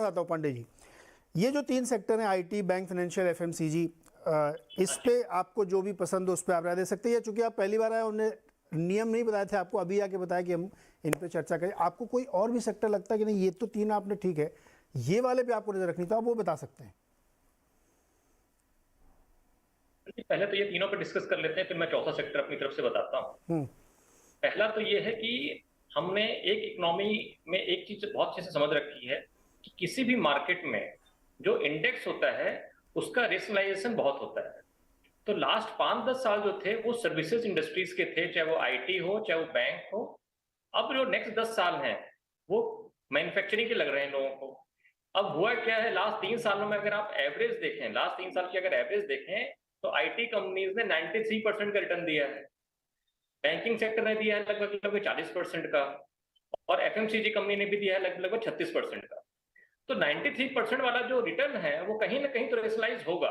आता हूँ पांडे जी, ये जो 3 सेक्टर हैं, आईटी, बैंक, फाइनेंशियल, एफएमसीजी, इस पे आपको जो भी पसंद हो उस पर आप राय दे सकते हैं, या चूंकि आप पहली बार आए, उन्हें नियम नहीं बताए थे आपको, अभी आके बताया कि हम इन पे चर्चा करें। आपको कोई और भी सेक्टर लगता है कि नहीं ये तो 3 आपने ठीक है, ये वाले पे आपको नजर रखनी, तो आप वो बता सकते हैं। पहले तो ये तीनों पे डिस्कस कर लेते हैं, फिर मैं चौथा सेक्टर अपनी तरफ से बताता हूँ। पहला तो ये है कि हमने एक इकोनॉमी में एक चीज बहुत अच्छे से समझ रखी है कि किसी भी मार्केट में जो इंडेक्स होता है उसका रेशनलाइजेशन बहुत होता है। तो लास्ट 5-10 साल जो थे वो सर्विसेज इंडस्ट्रीज के थे, चाहे वो आईटी हो चाहे वो बैंक हो। अब जो नेक्स्ट 10 साल हैं वो मैन्युफैक्चरिंग के लग रहे हैं लोगों को। अब हुआ क्या है, लास्ट 3 सालों में अगर आप एवरेज देखें, लास्ट 3 साल की अगर एवरेज देखें, तो आईटी कंपनीज ने 93% का रिटर्न दिया है, बैंकिंग सेक्टर ने दिया है लगभग लगभग 40% का, और एफएमसीजी कंपनी ने भी दिया है लगभग लगभग 36% का। तो 93% वाला जो रिटर्न है वो कहीं ना कहीं तो रेशनलाइज होगा।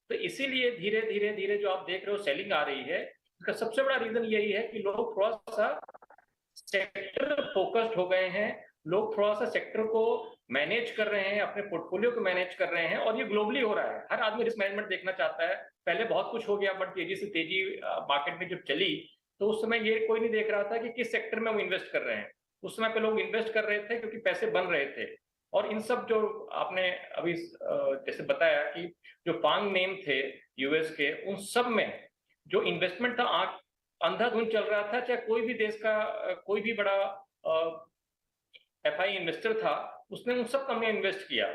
तो इसीलिए धीरे धीरे धीरे जो आप देख रहे हो सेलिंग आ रही है, इसका सबसे बड़ा रीजन यही है कि लोग थोड़ा सा सेक्टर फोकस्ड हो गए हैं। लोग थोड़ा सा सेक्टर को मैनेज कर रहे हैं, अपने पोर्टफोलियो को मैनेज कर रहे हैं, और ये ग्लोबली हो रहा है। हर आदमी रिस्क मैनेजमेंट देखना चाहता है। पहले बहुत कुछ हो गया, बट तेजी से तेजी मार्केट में जब चली तो उस समय ये कोई नहीं देख रहा था कि किस सेक्टर में वो इन्वेस्ट कर रहे हैं। उस समय पे लोग इन्वेस्ट कर रहे थे क्योंकि पैसे बन रहे थे। और इन सब जो आपने अभी जैसे बताया कि जो फांग नेम थे यूएस के, उन सब में जो इन्वेस्टमेंट था अंधाधुंध चल रहा था। चाहे कोई भी देश का कोई भी बड़ा एफआई इन्वेस्टर था, उसने उन सब कंपनियों में इन्वेस्ट किया।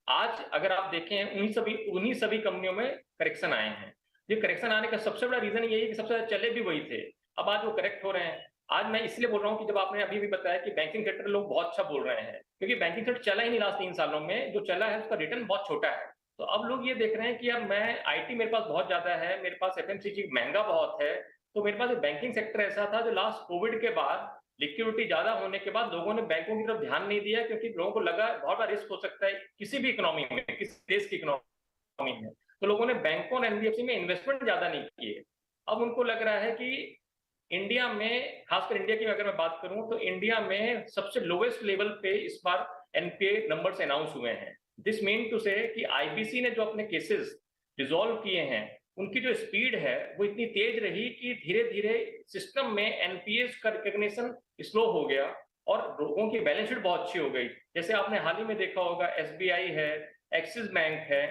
आज अगर आप देखें उन्हीं सभी कंपनियों में करेक्शन आए हैं। ये करेक्शन आने का सबसे बड़ा रीजन यही है कि सबसे ज्यादा चले भी वही थे, अब आज वो करेक्ट हो रहे हैं। आज मैं इसलिए बोल रहा हूँ कि जब आपने अभी भी बताया कि बैंकिंग सेक्टर लोग बहुत अच्छा बोल रहे हैं, क्योंकि बैंकिंग सेक्टर चला ही नहीं लास्ट 3 सालों में, जो चला है उसका रिटर्न बहुत छोटा है। तो अब लोग ये देख रहे हैं कि अब मैं आईटी मेरे पास बहुत ज्यादा है, मेरे पास एफएमसीजी महंगा बहुत है, तो मेरे पास बैंकिंग सेक्टर ऐसा था जो लास्ट कोविड के बाद लिक्विडिटी ज्यादा होने के बाद लोगों ने बैंकों की तरफ ध्यान नहीं दिया, क्योंकि लोगों को लगा बहुत बड़ा रिस्क हो सकता है किसी भी इकोनॉमी में, किसी देश की इकोनॉमी में। तो लोगों ने बैंकों और एनबीएफसी में इन्वेस्टमेंट ज्यादा नहीं किए। अब उनको लग रहा है कि इंडिया में, खासकर इंडिया की अगर मैं बात करूं, तो इंडिया में सबसे लोवेस्ट लेवल पे इस बार एनपीए नंबर्स अनाउंस हुए हैं। दिस मीन टू से कि आईबीसी ने जो अपने केसेस रिजॉल्व किए हैं, उनकी जो स्पीड है वो इतनी तेज रही कि धीरे धीरे सिस्टम में एनपीएस का रिकग्निशन स्लो हो गया और लोगों की बैलेंस शीट बहुत अच्छी हो गई। जैसे आपने हाल ही में देखा होगा, एसबीआई है, एक्सिस बैंक है,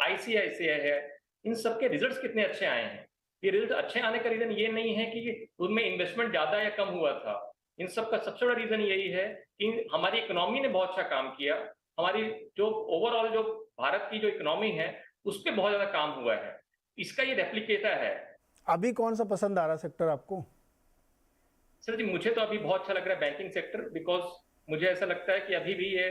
आईसीआईसीआई है, इन सबके रिजल्ट्स कितने अच्छे आए हैं। ये रिजल्ट अच्छे आने का रीजन ये नहीं है कि उनमें इन्वेस्टमेंट ज्यादा या कम हुआ था। इन सब का सबसे बड़ा रीजन यही है कि हमारी इकोनॉमी ने बहुत अच्छा काम किया। हमारी जो ओवरऑल जो भारत की जो इकोनॉमी है उस पर बहुत ज्यादा काम हुआ है। इसका ये रेप्लिकेटर है। अभी कौन सा पसंद आ रहा सेक्टर आपको? सर जी, मुझे तो अभी बहुत अच्छा लग रहा है बैंकिंग सेक्टर, बिकॉज मुझे ऐसा लगता है कि अभी भी ये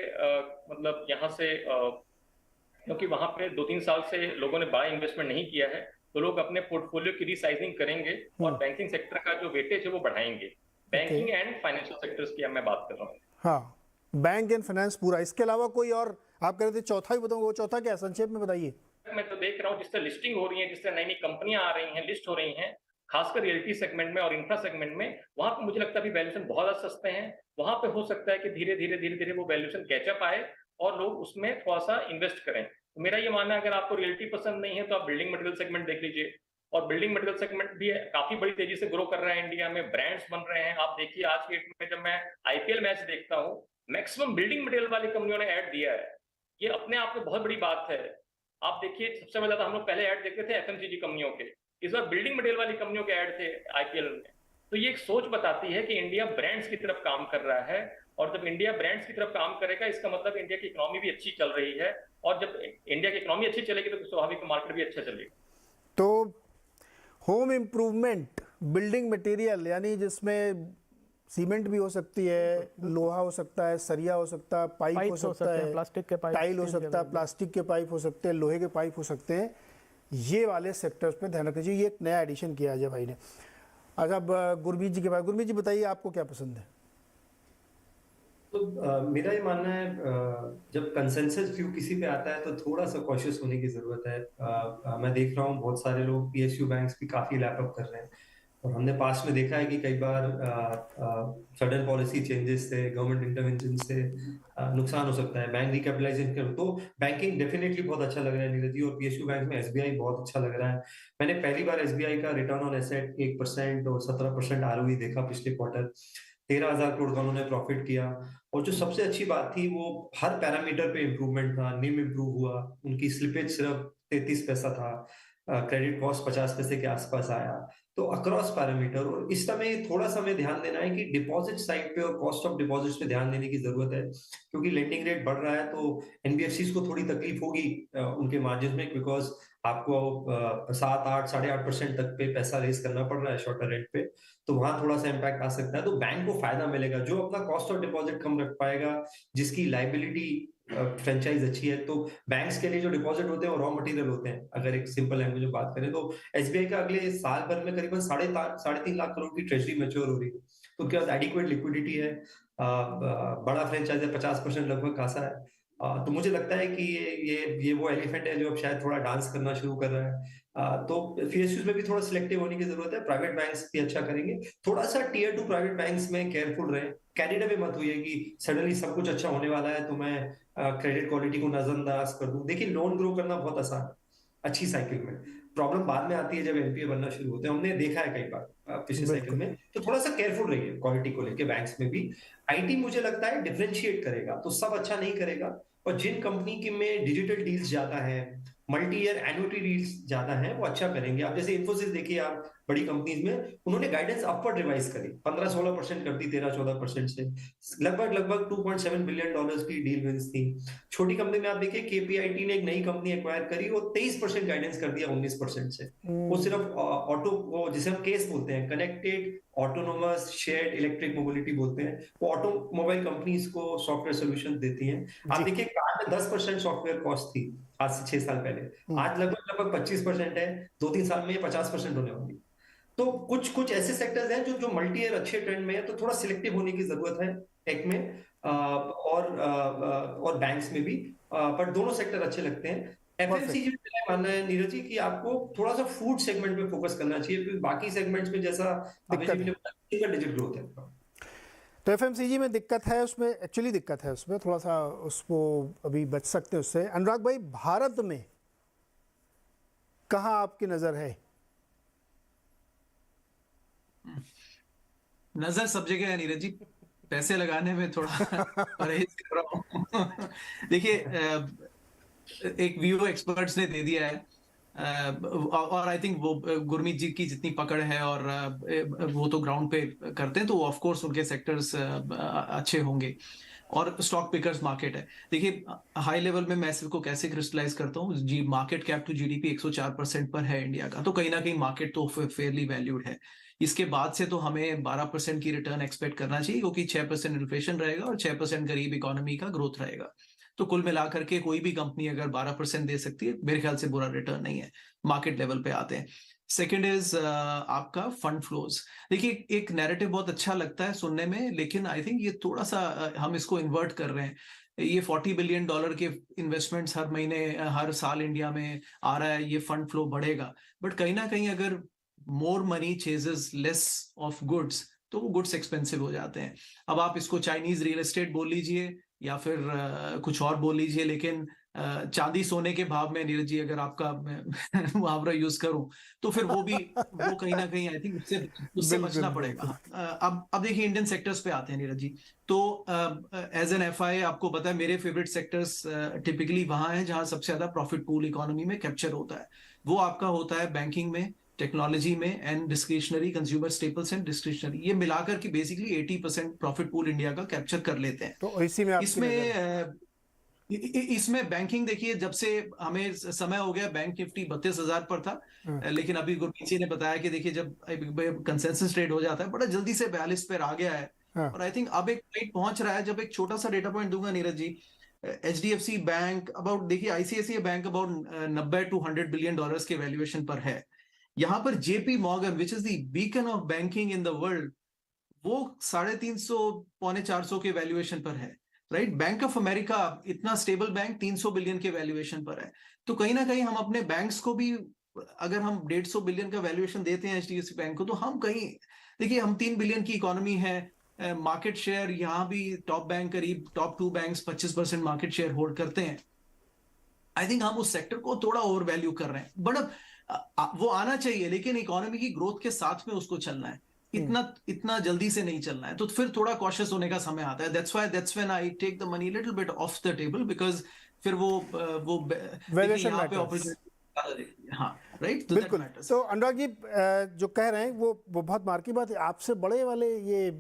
मतलब यहाँ से क्योंकि वहां पे 2-3 साल से लोगों ने बड़ा इन्वेस्टमेंट नहीं किया है, तो लोग अपने पोर्टफोलियो की रीसाइजिंग करेंगे और बैंकिंग सेक्टर का जो वेटेज है वो बढ़ाएंगे। Okay. Banking and financial sectors की अब मैं बात कर रहा हूँ। हाँ, बैंक एंड फाइनेंस पूरा, इसके अलावा कोई और आप कह रहे थे चौथा ही बताऊंगा, वो चौथा क्या है, संक्षेप में बताइए। मैं तो देख रहा हूँ जिस तरह लिस्टिंग हो रही है, जिस तरह नई नई कंपनियां आ रही हैं, लिस्ट हो रही हैं, खासकर रियल्टी सेगमेंट में और इंफ्रा सेगमेंट में, वहां पे मुझे लगता है वैल्यूएशन बहुत ज्यादा सस्ते हैं। वहां पे हो सकता है कि धीरे धीरे धीरे धीरे वो वैल्यूएशन कैचअप आए और लोग उसमें थोड़ा सा इन्वेस्ट करें। तो मेरा ये मानना है, अगर आपको रियल्टी पसंद नहीं है तो आप बिल्डिंग मटेरियल सेगमेंट देख लीजिए। और बिल्डिंग मटेरियल सेगमेंट भी काफी बड़ी तेजी से ग्रो कर रहा है इंडिया में, ब्रांड्स बन रहे हैं। आप देखिए आज के डेट में जब मैं आईपीएल मैच देखता हूँ, मैक्सिमम बिल्डिंग मटेरियल वाली कंपनियों ने ऐड दिया है। ये अपने आप में बहुत बड़ी बात है। आप देखिए, सबसे ज्यादा हम लोग पहले ऐड देखते थे एफएमसीजी कंपनियों के, इस बार बिल्डिंग मटेरियल वाली कंपनियों के ऐड थे आईपीएल में। तो ये एक सोच बताती है कि इंडिया ब्रांड्स की तरफ काम कर रहा है, और जब इंडिया ब्रांड्स की तरफ काम करेगा इसका मतलब इंडिया की इकोनॉमी भी अच्छी चल रही है, और जब इंडिया की इकोनॉमी अच्छी चलेगी तो स्वाभाविक मार्केट भी अच्छा चलेगा। तो होम इम्प्रूवमेंट, बिल्डिंग मटेरियल, यानी जिसमें सीमेंट भी हो सकती है, लोहा हो सकता है, सरिया हो सकता है, पाइप हो सकता है, प्लास्टिक के पाइप, टाइल हो सकता है, प्लास्टिक के पाइप हो सकते हैं, लोहे के पाइप हो सकते हैं, ये वाले सेक्टर्स पे ध्यान रखना चाहिए। ये एक नया एडिशन किया अजय भाई ने। अच्छा, अब गुरमीत जी के पास, गुरमीत जी बताइए आपको क्या पसंद है? तो मेरा ये मानना है, जब कंसेंसस व्यू किसी पे आता है तो थोड़ा सा कॉशियस होने की जरूरत है। मैं देख रहा हूँ बहुत सारे लोग पीएसयू बैंक्स भी काफी लैपअप कर रहे हैं। और हमने पास्ट में देखा है कि कई बार सडन पॉलिसी चेंजेस से, गवर्नमेंट इंटरवेंशन से नुकसान हो सकता है। बैंक रिकैपिटलाइजेशन करो तो बैंकिंग डेफिनेटली बहुत अच्छा लग रहा है नीरज जी, और पीएसयू बैंक में एसबीआई बहुत अच्छा लग रहा है। मैंने पहली बार एसबीआई का रिटर्न ऑन एसेट 1% और 17% आरओई देखा पिछले क्वार्टर। 13,000 करोड़ का उन्होंने प्रॉफिट किया, और जो सबसे अच्छी बात थी वो हर पैरामीटर पे इम्प्रूवमेंट था। निम इम्प्रूव हुआ, उनकी स्लिपेज सिर्फ 33 पैसा था, क्रेडिट कॉस्ट 50 पैसे के आसपास आया। तो अक्रॉस पैरामीटर, और इस समय थोड़ा सा हमें ध्यान देना है कि डिपॉजिट साइड पे और कॉस्ट ऑफ डिपॉजिट्स पे ध्यान देने की जरूरत है, क्योंकि लेंडिंग रेट बढ़ रहा है तो एनबीएफसीज को थोड़ी तकलीफ होगी उनके मार्जिन में, बिकॉज आपको 7-8, 8.5% तक पे पैसा रेज करना पड़ रहा है शॉर्टर रेट पे, तो वहां थोड़ा सा इम्पैक्ट आ सकता है। तो बैंक को फायदा मिलेगा जो अपना कॉस्ट ऑफ डिपॉजिट कम रख पाएगा, जिसकी लाइबिलिटी फ्रेंचाइज अच्छी है। तो बैंक्स के लिए जो डिपॉजिट होते हैं वो रॉ मटेरियल होते हैं। अगर एक सिंपल लैंग्वेज में बात करें तो एसबीआई का अगले साल भर में करीबन 3.5 लाख करोड़ की ट्रेजरी मैच्योर हो रही है, तो उनके पास एडिक्वेट लिक्विडिटी है, बड़ा फ्रेंचाइज है, 50% लगभग खासा है। तो मुझे लगता है कि ये वो एलिफेंट है जो अब शायद थोड़ा डांस करना शुरू कर रहा है। तो पीएसयूज में भी थोड़ा सिलेक्टिव होने की जरूरत है। प्राइवेट बैंक्स भी अच्छा करेंगे, थोड़ा सा टियर 2 प्राइवेट बैंक्स में केयरफुल रहे। कैनेडा में मत हुई है कि सडनली सब कुछ अच्छा होने वाला है तो मैं क्रेडिट क्वालिटी को नजरअंदाज कर दूं। देखिए, लोन ग्रो करना बहुत आसान है अच्छी साइकिल में, प्रॉब्लम बाद में आती है जब एनपीए बनना शुरू होते हैं। हमने देखा है कई बार पिछले साइकिल में। तो थोड़ा सा केयरफुल रहिए क्वालिटी को लेके बैंक्स में भी। आईटी मुझे लगता है डिफरेंशिएट करेगा, तो सब अच्छा नहीं करेगा, और जिन कंपनी के में डिजिटल डील्स ज्यादा है, मल्टी ईयर एन्युटी डील्स ज्यादा है, वो अच्छा करेंगे। आप जैसे इन्फोसिस देखिए, आप बड़ी कंपनीज में उन्होंने गाइडेंस अपवर्ड रिवाइज करी, 15-16% कर दी 13-14% से, लगभग $2.7 बिलियन की डील विंस थी। छोटी कंपनी में आप देखिए केपीआईटी ने एक नई कंपनी एक्वायर करी, वो 23% गाइडेंस कर दिया 19% से। वो सिर्फ ऑटो, वो जिसे हम केस बोलते हैं, connected autonomous shared electric mobility बोलते हैं, वो ऑटोमोबाइल कंपनीज को सॉफ्टवेयर सोल्यूशन देती हैं। आप देखिए कार में 10% सॉफ्टवेयर कॉस्ट थी आज से 6 साल पहले, आज लगभग 25% है, 2-3 साल में 50% होने वाली। तो कुछ ऐसे सेक्टर्स हैं जो मल्टी ईयर अच्छे ट्रेंड में है, तो थोड़ा सिलेक्टिव होने की जरूरत है टेक में और बैंक्स में भी, पर दोनों सेक्टर अच्छे लगते हैं। एफएमसीजी में मेरा मानना है नीरज जी कि आपको थोड़ा सा फूड सेगमेंट में फोकस करना चाहिए, क्योंकि बाकी सेगमेंट्स में जैसा अभी जी ने बताया सिंगल डिजिट ग्रोथ है। तो एफएमसीजी में दिक्कत है, उसमें एक्चुअली दिक्कत है, उसमें थोड़ा सा उसको अभी बच सकते हैं उससे। अनुराग भाई, भारत में कहाँ आपकी नजर है? नजर सब जगह है नीरज जी, पैसे लगाने में थोड़ा परहेज कर रहा हूँ। देखिए, एक व्यू एक्सपर्ट्स ने दे दिया है, और आई थिंक वो गुरमीत जी की जितनी पकड़ है, और वो तो ग्राउंड पे करते हैं, तो ऑफ कोर्स उनके सेक्टर्स अच्छे होंगे, और स्टॉक पिकर्स मार्केट है। देखिए, हाई लेवल में मैं सिर्फ को कैसे क्रिस्टलाइज करता हूँ, जी मार्केट कैप टू जीडीपी 104% पर है इंडिया का, तो कहीं ना कहीं मार्केट तो फेयरली वैल्यूड है। इसके बाद से तो हमें 12% की रिटर्न एक्सपेक्ट करना चाहिए, क्योंकि 6% इन्फ्लेशन रहेगा और 6% गरीब इकोनॉमी का ग्रोथ रहेगा। तो कुल मिलाकर के कोई भी कंपनी अगर 12% दे सकती है, मेरे ख्याल से बुरा रिटर्न नहीं है। मार्केट लेवल पे आते हैं। सेकेंड इज आपका फंड फ्लोज। देखिए, एक नैरेटिव बहुत अच्छा लगता है सुनने में, लेकिन आई थिंक ये थोड़ा सा हम इसको इन्वर्ट कर रहे हैं। ये $40 बिलियन के इन्वेस्टमेंट्स हर महीने हर साल इंडिया में आ रहा है, ये फंड फ्लो बढ़ेगा, बट कहीं ना कहीं अगर more money ceases less of goods, तो वो गुड्स एक्सपेंसिव हो जाते हैं। अब आप इसको चाइनीज रियल एस्टेट बोल लीजिए या फिर कुछ और बोल लीजिए, लेकिन चांदी सोने के भाव में नीरज जी अगर आपका मुहावरा यूज करूं, तो फिर वो कहीं ना कहीं आई थिंक उससे बचना पड़ेगा। अब देखिए, इंडियन सेक्टर्स पे आते हैं नीरज जी। तो एज एन एफआई आपको पता है मेरे फेवरेट सेक्टर्स टिपिकली वहां हैं जहां सबसे ज्यादा प्रॉफिट पूल इकोनॉमी में कैप्चर होता है। वो आपका होता है बैंकिंग में, टेक्नोलॉजी में, and discretionary, consumer staples and discretionary. ये मिलाकर के बेसिकली 80% प्रॉफिट पूल इंडिया का कैप्चर कर लेते हैं। तो इसी में इसमें बैंकिंग देखिए, जब से हमें समय हो गया, बैंक निफ्टी 32,000 पर था, लेकिन अभी गुरमीत जी ने बताया कि देखिए जब कंसेंसस ट्रेड हो जाता है बड़ा जल्दी से 42 पर आ गया है। और आई थिंक अब एक पॉइंट पहुंच रहा है, जब एक छोटा सा डेटा पॉइंट दूंगा Neeraj ji. HDFC bank about, देखिए ICICI bank about 90 to 100 billion dollars के वैल्यूएशन पर है। यहाँ पर JP Morgan, which is the beacon of banking in the world, वो 350-400 के वैल्यूएशन पर है, राइट। बैंक ऑफ अमेरिका, इतना स्टेबल बैंक, 300 बिलियन के वैल्यूएशन पर है। तो कहीं ना कहीं हम अपने बैंक्स को भी अगर हम 150 बिलियन का वैल्यूएशन देते हैं एचडीएफसी बैंक को, तो हम कहीं, देखिए हम 3 बिलियन की इकोनॉमी है, मार्केट शेयर यहाँ भी टॉप बैंक करीब top 2 banks 25% market share hold करते हैं। आई थिंक हम उस सेक्टर को थोड़ा ओवर वैल्यू कर रहे हैं, बट वो आना चाहिए, लेकिन इकोनॉमी की ग्रोथ के साथ में उसको चलना है, इतना जल्दी से नहीं चलना है, तो फिर थोड़ा कॉशियस होने का समय आता है। That's when I take the money little bit off the table, because फिर वो Valuation यहाँ पे matters. अपॉर्चुनिटी, हाँ राइट, बिल्कुल। तो अनुराग जी जो कह रहे हैं वो बहुत मार्की बात है, आपसे बड़े वाले ये